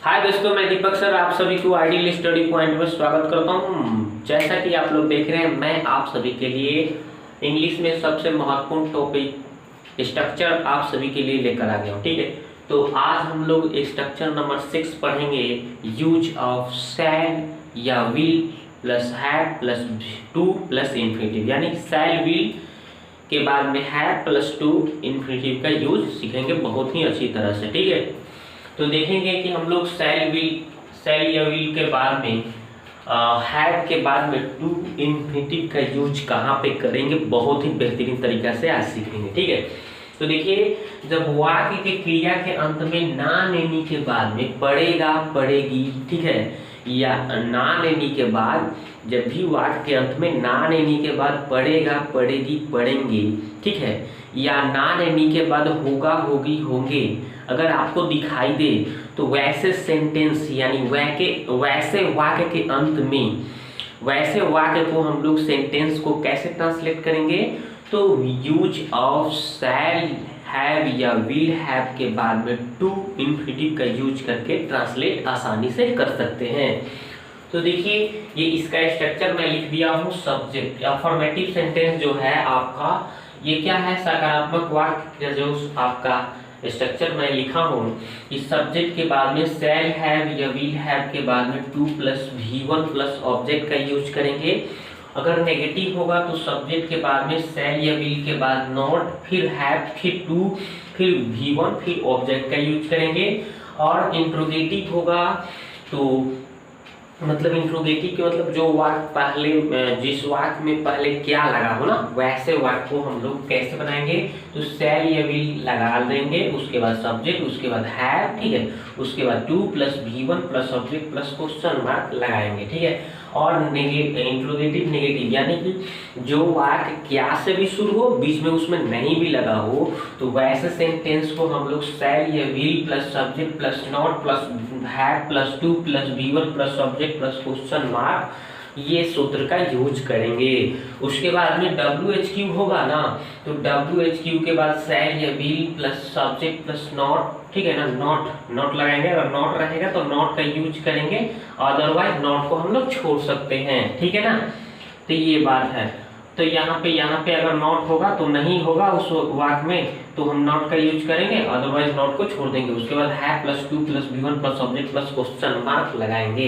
हाय दोस्तों, मैं दीपक सर आप सभी को आइडियल स्टडी पॉइंट में स्वागत करता हूं। जैसा कि आप लोग देख रहे हैं, मैं आप सभी के लिए इंग्लिश में सबसे महत्वपूर्ण टॉपिक स्ट्रक्चर आप सभी के लिए लेकर आ गया हूं। ठीक है, तो आज हम लोग स्ट्रक्चर नंबर 6 पढ़ेंगे। यूज ऑफ शैल या will plus have plus two plus infinitive, यानी शैल विल के बाद में हैव प्लस टू इन्फिनेटिव का यूज सीखेंगे बहुत ही अच्छी तरह से। ठीक है, तो देखेंगे कि हम लोग शैल या विल के बाद में हैव के बाद में टू इन्फिनेटिव का यूज कहाँ पे करेंगे, बहुत ही बेहतरीन तरीका से आज सीखेंगे। ठीक है, तो देखिए, जब वाक्य के क्रिया के अंत में ना लेने के बाद में पढ़ेगा पढ़ेगी, ठीक है, या ना लेने के बाद, जब भी वाक्य के अंत में ना लेने के बाद पढ़ेगा पढ़ेगी पढ़ेंगे, ठीक है, या ना लेने के बाद होगा होगी होंगे, अगर आपको दिखाई दे तो वैसे सेंटेंस यानी वैसे वाक्य के अंत में वैसे वाक्य को हम लोग सेंटेंस को कैसे ट्रांसलेट करेंगे, तो यूज ऑफ शैल हैव या विल हैव के बाद में टू इन्फिनेटिव का यूज करके ट्रांसलेट आसानी से कर सकते हैं। तो देखिए, ये इसका स्ट्रक्चर मैं लिख दिया हूँ। सब्जेक्ट अफर्मेटिव सेंटेंस जो है आपका, ये क्या है, सकारात्मक वाक्य जो आपका स्ट्रक्चर मैं लिखा हूँ। इस सब्जेक्ट के बाद में शैल हैव या विल हैव के बाद में two plus V1 plus object का यूज करेंगे। अगर नेगेटिव होगा तो सब्जेक्ट के बाद में शैल या विल के बाद नॉट, फिर हैव, फिर टू, फिर V1, फिर ऑब्जेक्ट का यूज करेंगे। और इंट्रोगेटिव होगा तो मतलब इंट्रोगेटिव के मतलब जो वाक्य पहले, जिस वाक्य में पहले क्या लगा हो ना, वैसे वाक्य को हम लोग कैसे बनाएंगे, तो शैल या विल लगा देंगे, उसके बाद सब्जेक्ट, उसके बाद हैव, ठीक है, उसके बाद two plus V1 plus object plus question mark लगाएंगे। ठीक है, और इंट्रोगेटिव नेगेटिव यानी कि जो वाक्य क्या से भी शुरू हो, बीच में उसमें नहीं भी लगा हो, तो वैसे सेंटेंस को हम लोग शैल या will plus subject plus not plus have plus two plus V1 plus subject plus question mark, ये सूत्र का यूज करेंगे। उसके बाद में WHQ होगा ना, तो WHQ के बाद शैल या will plus subject plus not, ठीक है ना, नॉट लगाएंगे। अगर नॉट रहेगा तो नॉट का यूज करेंगे, अदरवाइज नॉट को हम लोग छोड़ सकते हैं। ठीक है ना, तो ये बात है। तो यहाँ पे अगर नॉट होगा तो नहीं होगा उस वाक्य में, तो हम नॉट का यूज करेंगे, अदरवाइज नॉट को छोड़ देंगे। उसके बाद have plus two plus V1 plus subject plus question mark लगाएंगे।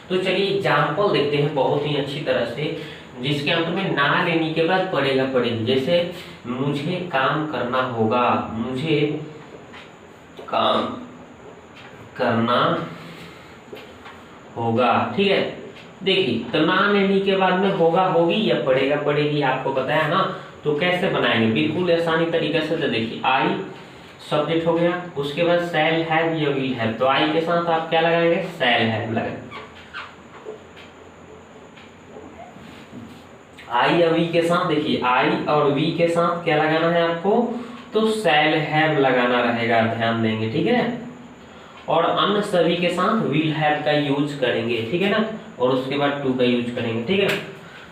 तो चलिए एग्जाम्पल देखते हैं बहुत ही अच्छी तरह से, जिसके अंत में ना लेने के बाद पढ़ेगा पढ़ेगी। जैसे मुझे काम करना होगा, मुझे काम करना होगा, ठीक है। देखिए, तो ना लेने के बाद में होगा होगी या पढ़ेगा पढ़ेगी आपको बताया ना, तो कैसे बनाएंगे बिल्कुल आसानी तरीके से। तो देखिए, आई सब्जेक्ट हो गया, उसके बाद शैल हैव या विल हैव, तो आई के साथ आप क्या लगाएंगे, शैल हैव लगाएंगे। आई और वी के साथ, देखिए आई और वी के साथ क्या लगाना है आपको, तो शैल हैव लगाना रहेगा, ध्यान देंगे, ठीक है। और अन्य सभी के साथ विल हैव का यूज करेंगे, ठीक है ना, और उसके बाद टू का यूज करेंगे, ठीक है ना।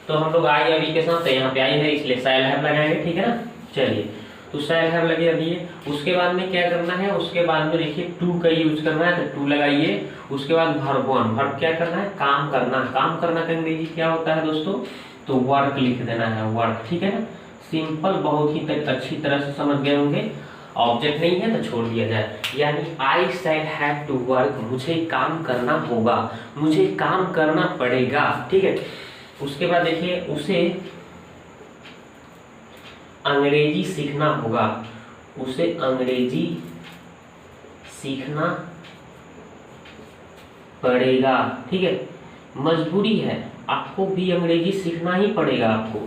तो हम लोग आई और वी के साथ, यहाँ पे आई है इसलिए शैल हैव लगाएंगे, ठीक है ना। चलिए, तो शैल हैव लगे दिए। उसके बाद में क्या करना है, उसके बाद में देखिए टू का यूज करना है, तो टू लगाइए। उसके बाद वर्ब क्या करना है, काम करना। काम करना का अंग्रेजी क्या होता है दोस्तों, तो वर्क लिख देना है, वर्क, ठीक है ना। सिंपल, बहुत ही अच्छी तरह से समझ गए होंगे। ऑब्जेक्ट नहीं है तो छोड़ दिया जाए, यानी I shall have to work, मुझे काम करना होगा, मुझे काम करना पड़ेगा, ठीक है। उसके बाद देखिए, उसे अंग्रेजी सीखना होगा, उसे अंग्रेजी सीखना पड़ेगा, ठीक है। मजबूरी है, आपको भी अंग्रेजी सीखना ही पड़ेगा आपको,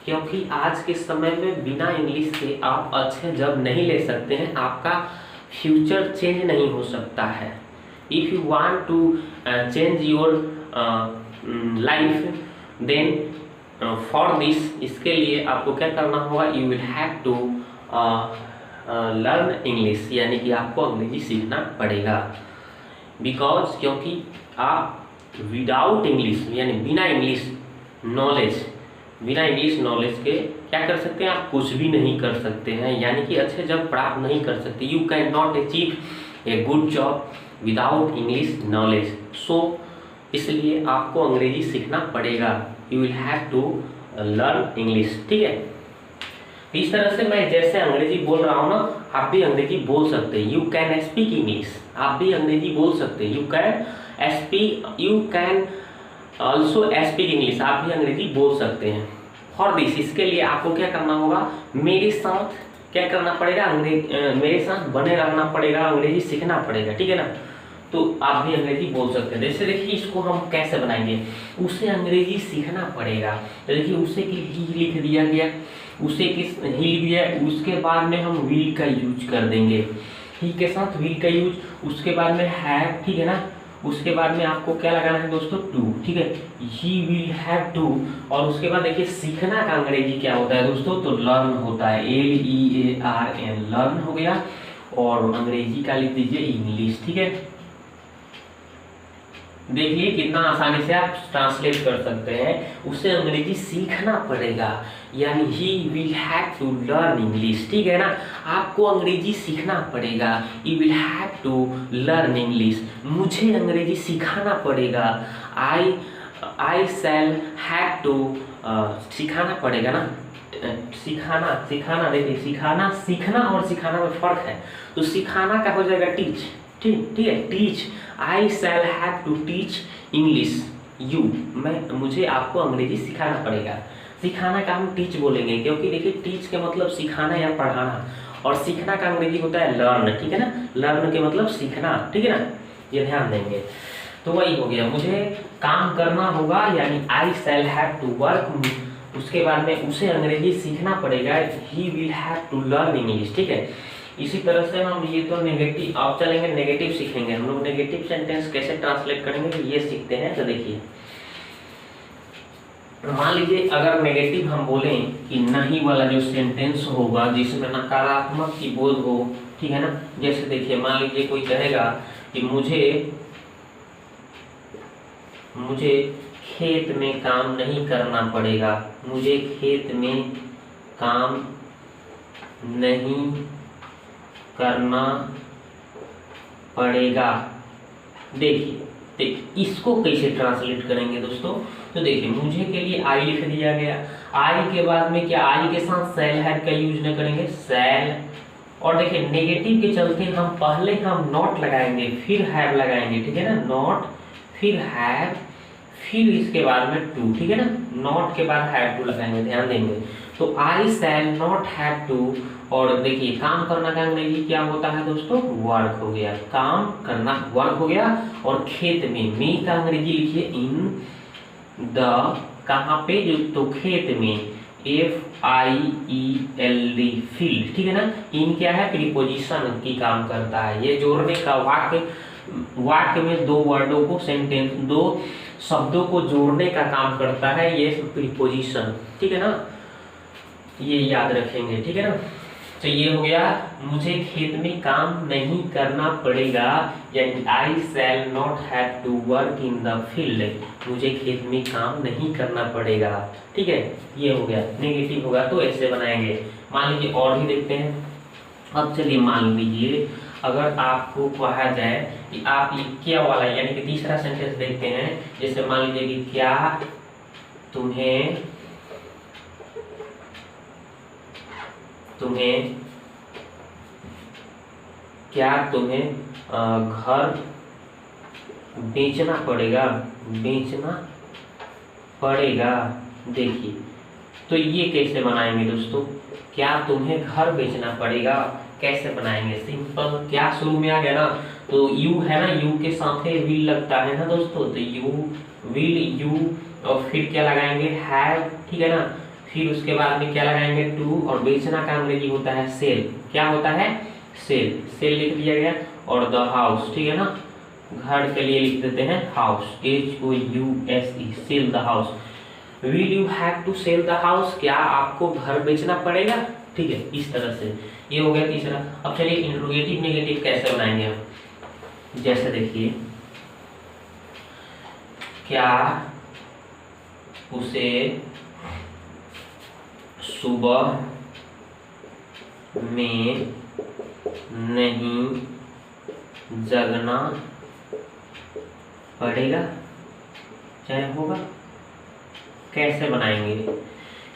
क्योंकि आज के समय में बिना इंग्लिश के आप अच्छे जॉब नहीं ले सकते हैं, आपका फ्यूचर चेंज नहीं हो सकता है। If you want to change your life, then for this, इसके लिए आपको क्या करना होगा, you will have to learn English, यानी कि आपको अंग्रेजी सीखना पड़ेगा। बिकॉज, क्योंकि आप विदाउट इंग्लिश यानी बिना इंग्लिश नॉलेज के क्या कर सकते हैं, आप कुछ भी नहीं कर सकते हैं, यानी कि अच्छे जॉब प्राप्त नहीं कर सकते। You can not achieve a good job without English knowledge. So इसलिए आपको अंग्रेजी सीखना पड़ेगा, you will have to learn English, ठीक है। इस तरह से मैं जैसे अंग्रेजी बोल रहा हूँ ना, आप भी अंग्रेजी बोल सकते हैं। यू कैन स्पीक इंग्लिश, आप भी अंग्रेजी बोल सकते हैं। You can also speak English, आप भी अंग्रेजी बोल सकते हैं। फॉर दिस, इसके लिए आपको क्या करना होगा, मेरे साथ क्या करना पड़ेगा, मेरे साथ बने रहना पड़ेगा, अंग्रेजी सीखना पड़ेगा, ठीक है ना। तो आप भी अंग्रेजी बोल सकते हैं। जैसे देखिए इसको हम कैसे बनाएंगे, उसे अंग्रेजी सीखना पड़ेगा। तो देखिए उसे ही लिख दिया गया, उसे किस ही लिख दिया, उसके बाद में हम विल का यूज कर देंगे, ही के साथ विल का यूज, उसके बाद में हैव, ठीक है ना। उसके बाद में आपको क्या लगाना है दोस्तों, टू, ठीक है, ही विल हैव टू। और उसके बाद देखिए सीखना का अंग्रेजी क्या होता है दोस्तों, तो लर्न होता है, LEARN, लर्न हो गया। और अंग्रेजी का लिख दीजिए इंग्लिश, ठीक है। देखिए कितना आसानी से आप ट्रांसलेट कर सकते हैं, उसे अंग्रेजी सीखना पड़ेगा, यानी he will have to learn English, ठीक है ना। आपको अंग्रेजी सीखना पड़ेगा, you will have to learn English, मुझे अंग्रेजी सिखाना पड़ेगा, आई शैल हैव टू, सिखाना पड़ेगा ना, सिखाना देखिए सिखाना, सीखना और सिखाना में फर्क है। तो सिखाना का हो जाएगा टीच, ठीक है, teach, I shall have to teach English you, मुझे आपको अंग्रेजी सिखाना पड़ेगा। सिखाना का हम टीच बोलेंगे, क्योंकि देखिए टीच के मतलब सिखाना या पढ़ाना, और सीखना का अंग्रेजी होता है लर्न, ठीक है ना। लर्न के मतलब सीखना, ठीक है ना, ये ध्यान देंगे। तो वही हो गया, मुझे काम करना होगा, यानी I shall have to work, उसके बाद में उसे अंग्रेजी सीखना पड़ेगा, he will have to learn English, ठीक है। इसी तरह से हम ये तो नेगेटिव, आप चलेंगे नेगेटिव सीखेंगे हम लोग। नेगेटिव सेंटेंस कैसे ट्रांसलेट करेंगे तो ये सीखते हैं। तो देखिए मान लीजिए अगर नेगेटिव हम बोलें कि नहीं वाला जो सेंटेंस होगा जिसमें नकारात्मक की बोध हो, ठीक है ना। जैसे देखिए मान लीजिए कोई कहेगा कि मुझे खेत में काम नहीं करना पड़ेगा, मुझे खेत में काम नहीं करना पड़ेगा। देखिए इसको कैसे ट्रांसलेट करेंगे दोस्तों, तो देखिए मुझे के लिए आई लिख दिया गया, आई के बाद में क्या, आई के साथ शैल हैव का यूज न करेंगे, शैल। और देखिए नेगेटिव के चलते हम पहले हम नॉट लगाएंगे, फिर हैव लगाएंगे, ठीक है ना, नॉट फिर हैव, फिर इसके बाद में टू, ठीक है ना, नॉट के बाद हैव टू लगाएंगे, ध्यान देंगे। तो आई शैल नॉट हैव टू। और देखिए काम करना का अंग्रेजी क्या होता है दोस्तों, वर्क हो गया, काम करना वर्क हो गया। और खेत में, मी का अंग्रेजी लिखिए इन द, कहाँ पे, जो तो खेत में, FIELD, फील्ड, ठीक है ना। इन क्या है, प्रीपोजिशन की काम करता है, ये जोड़ने का, वाक्य में दो वर्डों को, सेंटेंस, दो शब्दों को जोड़ने का काम करता है ये प्रीपोजिशन, ठीक है ना, ये याद रखेंगे, ठीक है ना। तो ये हो गया, मुझे खेत में काम नहीं करना पड़ेगा, यानी I shall not have to work in the field, मुझे खेत में काम नहीं करना पड़ेगा, ठीक है। ये हो गया, नेगेटिव होगा तो ऐसे बनाएंगे। मान लीजिए और भी देखते हैं। अब चलिए मान लीजिए अगर आपको कहा जाए कि आप ये क्या वाला, यानी कि तीसरा सेंटेंस देखते हैं। जैसे मान लीजिए कि क्या तुम्हें घर बेचना पड़ेगा। देखिए तो ये कैसे बनाएंगे दोस्तों, क्या तुम्हें घर बेचना पड़ेगा, कैसे बनाएंगे, सिंपल, क्या शुरू में आ गया ना, तो यू है ना, यू के साथ विल लगता है ना दोस्तों, तो यू विल, यू, और फिर क्या लगाएंगे, हैव, ठीक है ना। फिर उसके बाद में क्या लगाएंगे, टू, और बेचना का अंग्रेजी होता है सेल, क्या होता है, सेल, सेल लिख दिया गया। और द हाउस, ठीक है ना, घर के लिए लिख देते हैं house, HOUSE, sell the house. Will you have to sell the house, क्या आपको घर बेचना पड़ेगा, ठीक है, इस तरह से। ये हो गया तीसरा। अब चलिए इंट्रोगेटिव नेगेटिव कैसे बनाएंगे हम। जैसे देखिए, क्या उसे सुबह में नहीं जगना पड़ेगा, चाहे होगा। कैसे बनाएंगे?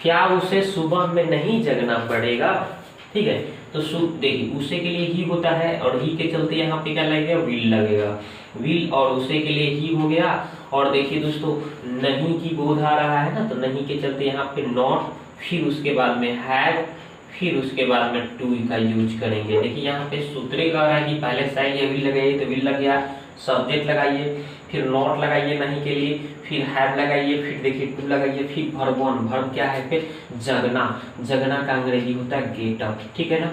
क्या उसे सुबह में नहीं जगना पड़ेगा? ठीक है, तो देखिए उसे के लिए ही होता है और ही के चलते यहाँ पे क्या लगेगा? विल लगेगा। विल और उसे के लिए ही हो गया। और देखिए दोस्तों नहीं की बोध आ रहा है ना, तो नहीं के चलते यहाँ पे नॉट, फिर उसके बाद में हैव, फिर उसके बाद में टू का यूज करेंगे। देखिए यहाँ पे सूत्र कह रहा है कि पहले शैल या विल लगाइए, तो विल लग गया। सब्जेक्ट लगाइए, फिर नॉट लगाइए नहीं के लिए, फिर हैव लगाइए, फिर देखिए टू लगाइए, फिर वर्ब वन। वर्ब क्या है? फिर जगना। जगना का अंग्रेजी होता है गेट अप। ठीक है ना,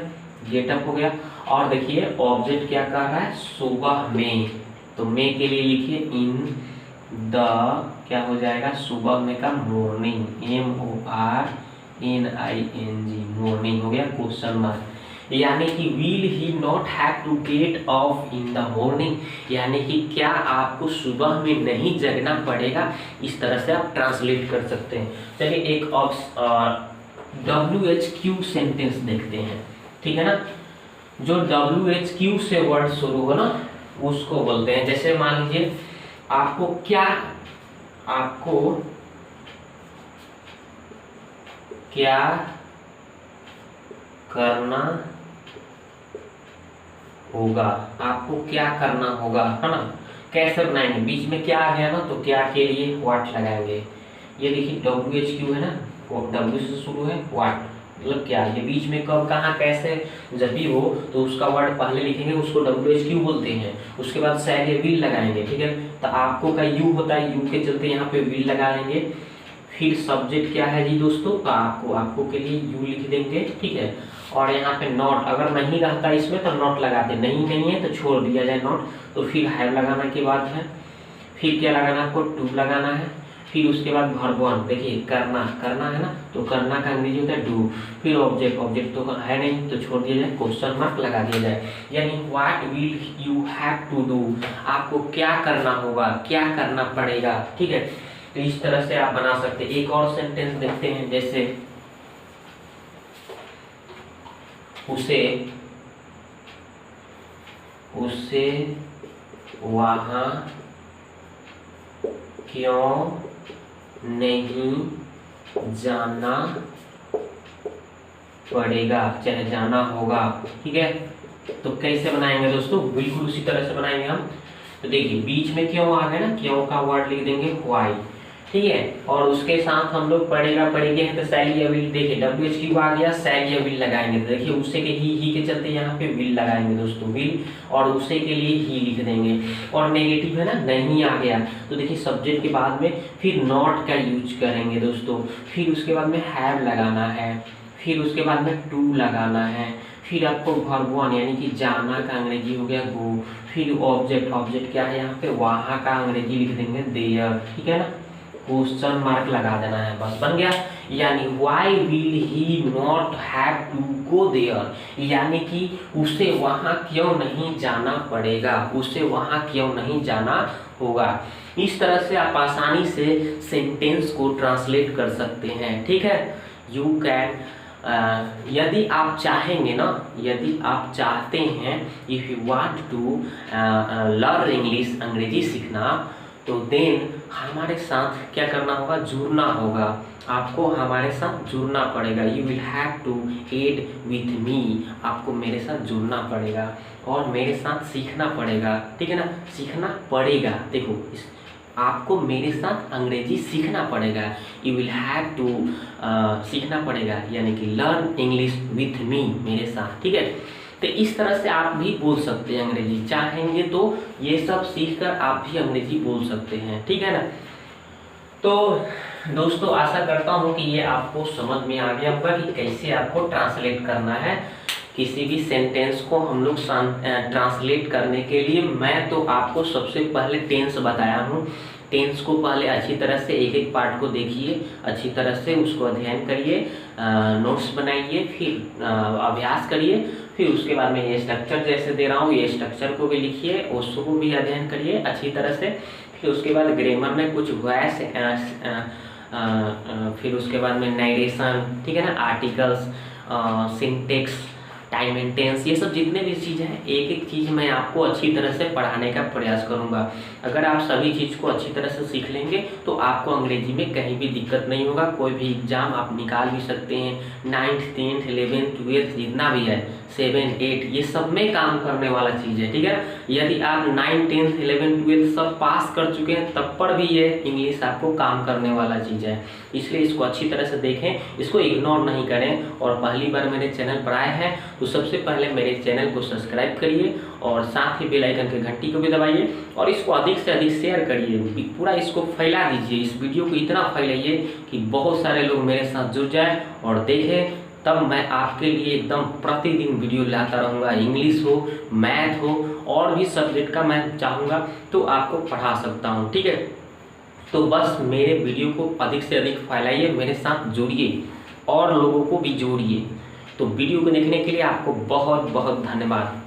गेट अप हो गया। और देखिए ऑब्जेक्ट क्या कह रहा है? सुबह में, तो मे के लिए लिखिए इन द, क्या हो जाएगा? सुबह में का मॉर्निंग, MORNING, मॉर्निंग हो गया क्वेश्चन मार्क। यानी कि will he not have to get off in the morning, यानी कि क्या आपको सुबह में नहीं जगना पड़ेगा। इस तरह से आप ट्रांसलेट कर सकते हैं। चलिए एक WHQ सेंटेंस देखते हैं। ठीक है ना, जो WHQ से वर्ड शुरू हो ना उसको बोलते हैं। जैसे मान लीजिए आपको क्या करना होगा, आपको क्या करना होगा, है ना। कैसे बनाएंगे? बीच में क्या आ गया ना, तो क्या के लिए व्हाट लगाएंगे। ये देखिए WHQ है ना, W से शुरू है, व्हाट मतलब क्या। ये बीच में कब, कहाँ, कैसे जब भी हो तो उसका वर्ड पहले लिखेंगे, उसको WHQ बोलते हैं। उसके बाद शैल या विल लगाएंगे। ठीक है, तो आपको का यू होता है, यू के चलते यहाँ पे विल लगाएंगे। फिर सब्जेक्ट क्या है जी दोस्तों? आपको के लिए यू लिख देंगे। ठीक है, और यहाँ पे नॉट अगर नहीं रहता इसमें तो नॉट लगाते, नहीं है तो छोड़ दिया जाए नॉट। तो फिर हैव लगाना के बाद है, फिर क्या लगाना? आपको टू लगाना है। फिर उसके बाद वर्ब वन, देखिए करना है ना, तो करना का अंग्रेजी होता है डू। फिर ऑब्जेक्ट तो है नहीं तो छोड़ दिया जाए, क्वेश्चन मार्क लगा दिया जाए। यानी what will you have to do, आपको क्या करना होगा, क्या करना पड़ेगा। ठीक है, तो इस तरह से आप बना सकते हैं। एक और सेंटेंस देखते हैं, जैसे उसे वहां क्यों नहीं जाना पड़ेगा, चाहे जाना होगा। ठीक है, तो कैसे बनाएंगे दोस्तों? बिल्कुल उसी तरह से बनाएंगे हम। तो देखिए बीच में क्यों आ गया ना, क्यों का वर्ड लिख देंगे व्हाई। ठीक है, और उसके साथ हम लोग पड़ेगे हैं तो शैल या विल। देखिए WHQ आ गया, शैल या विल लगाएंगे। तो देखिए उसे के ही के चलते यहाँ पे विल लगाएंगे दोस्तों, विल, और उसे के लिए ही लिख देंगे। और नेगेटिव है ना, नहीं आ गया, तो देखिए सब्जेक्ट के बाद में फिर नॉट का यूज करेंगे दोस्तों। फिर उसके बाद में हैव लगाना है, फिर उसके बाद में टू लगाना है। फिर आपको वर्ब वन यानी कि जाना का अंग्रेजी हो गया गो। फिर ऑब्जेक्ट क्या है यहाँ पे? वहाँ का अंग्रेजी लिख देंगे देयर। ठीक है ना, क्वेश्चन मार्क लगा देना है, बस बन गया। यानी why will he not have to go there, यानी कि उसे वहां क्यों नहीं जाना पड़ेगा, उसे वहां क्यों नहीं जाना होगा। इस तरह से आप आसानी से सेंटेंस को ट्रांसलेट कर सकते हैं। ठीक है, यू कैन, यदि आप चाहेंगे ना, यदि आप चाहते हैं, if you want to learn English, अंग्रेजी सीखना, तो देन हमारे साथ क्या करना होगा? जुड़ना होगा। आपको हमारे साथ जुड़ना पड़ेगा। You will have to add with me, आपको मेरे साथ जुड़ना पड़ेगा और मेरे साथ सीखना पड़ेगा। ठीक है ना, सीखना पड़ेगा। देखो आपको मेरे साथ अंग्रेजी सीखना पड़ेगा। यू विल हैव टू सीखना पड़ेगा, यानी कि लर्न इंग्लिश विथ मी, मेरे साथ। ठीक है, तो इस तरह से आप भी बोल सकते हैं अंग्रेजी। चाहेंगे तो ये सब सीखकर आप भी अंग्रेजी बोल सकते हैं। ठीक है ना, तो दोस्तों आशा करता हूँ कि ये आपको समझ में आ गया होगा कि कैसे आपको ट्रांसलेट करना है। किसी भी सेंटेंस को हम लोग ट्रांसलेट करने के लिए मैं तो आपको सबसे पहले टेंस बताया हूँ। टेंस को पहले अच्छी तरह से एक एक पार्ट को देखिए, अच्छी तरह से उसको अध्ययन करिए, नोट्स बनाइए, फिर अभ्यास करिए। फिर उसके बाद में ये स्ट्रक्चर जैसे दे रहा हूँ, ये स्ट्रक्चर को भी लिखिए, उसको भी अध्ययन करिए अच्छी तरह से। फिर उसके बाद ग्रामर में कुछ वॉइस, फिर उसके बाद में नरेशन, ठीक है ना, articles, syntax, time and tense, ये सब जितने भी चीज़ हैं एक एक चीज़ मैं आपको अच्छी तरह से पढ़ाने का प्रयास करूँगा। अगर आप सभी चीज़ को अच्छी तरह से सीख लेंगे तो आपको अंग्रेजी में कहीं भी दिक्कत नहीं होगा। कोई भी एग्ज़ाम आप निकाल भी सकते हैं। 9th 10th 11th 12th जितना भी है 7 8 ये सब में काम करने वाला चीज़ है, ठीक है। यदि आप 9 10th 11th 12th सब पास कर चुके हैं तब पर भी ये इंग्लिश आपको काम करने वाला चीज़ है। इसलिए इसको अच्छी तरह से देखें, इसको इग्नोर नहीं करें। और पहली बार मेरे चैनल पर आए हैं तो सबसे पहले मेरे चैनल को सब्सक्राइब करिए और साथ ही बेल आइकन के घंटी को भी दबाइए और इसको अधिक से अधिक शेयर करिए, पूरा इसको फैला दीजिए। इस वीडियो को इतना फैलाइए कि बहुत सारे लोग मेरे साथ जुड़ जाएं और देखें, तब मैं आपके लिए एकदम प्रतिदिन वीडियो लाता रहूँगा। इंग्लिश हो, मैथ हो और भी सब्जेक्ट का मैं चाहूँगा तो आपको पढ़ा सकता हूँ, ठीक है। तो बस मेरे वीडियो को अधिक से अधिक फैलाइए, मेरे साथ जुड़िए और लोगों को भी जोड़िए। तो वीडियो को देखने के लिए आपको बहुत बहुत धन्यवाद।